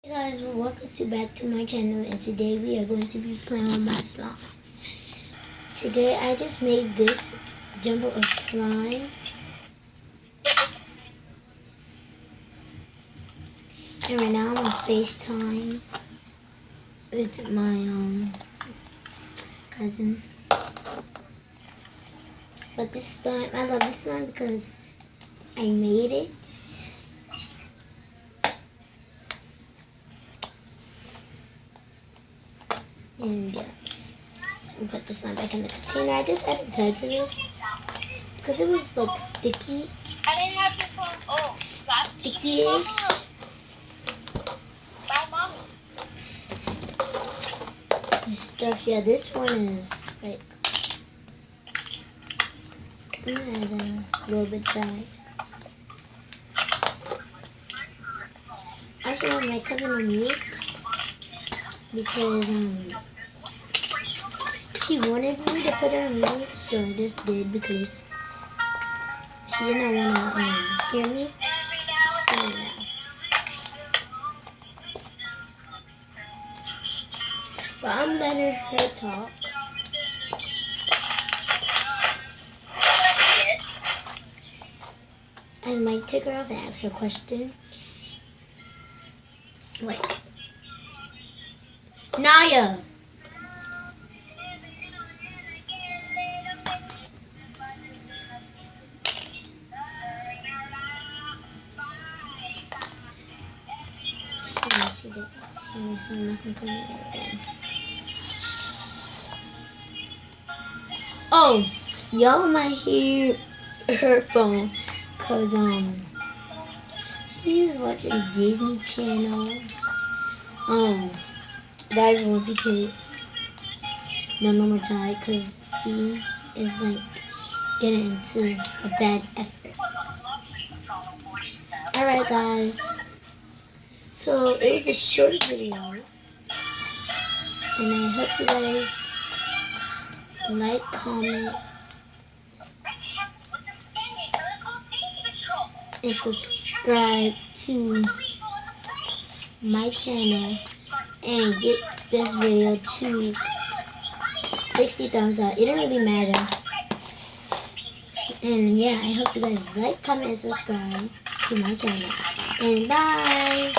Hey guys, welcome back to my channel, and today we are going to be playing with my slime. Today I just made this jumbo of slime, and right now I'm on FaceTime with my cousin. But this slime, I love this slime because I made it. And yeah, so I'm gonna put this one back in the container. I just added Tide to this because it was like sticky. I didn't have your phone. Oh, Sticky-ish. Bye, mommy. And stuff. Yeah, this one is like I'm gonna add a little bit Tide. I also want my cousin on mute because she wanted me to put her on mute, so I just did because she did not want to hear me. So yeah. But I'm letting her talk. I might take her off and ask her a question. Wait. Naya! She did. So I'm not gonna put it again. Oh, y'all might hear her phone cause she was watching Disney Channel. That won't be good. No more time cause she is like getting into a bad effort. Alright guys. So it was a short video, and I hope you guys like, comment, and subscribe to my channel, and get this video to 60 thumbs up. It didn't really matter. And yeah, I hope you guys like, comment, and subscribe to my channel. And bye!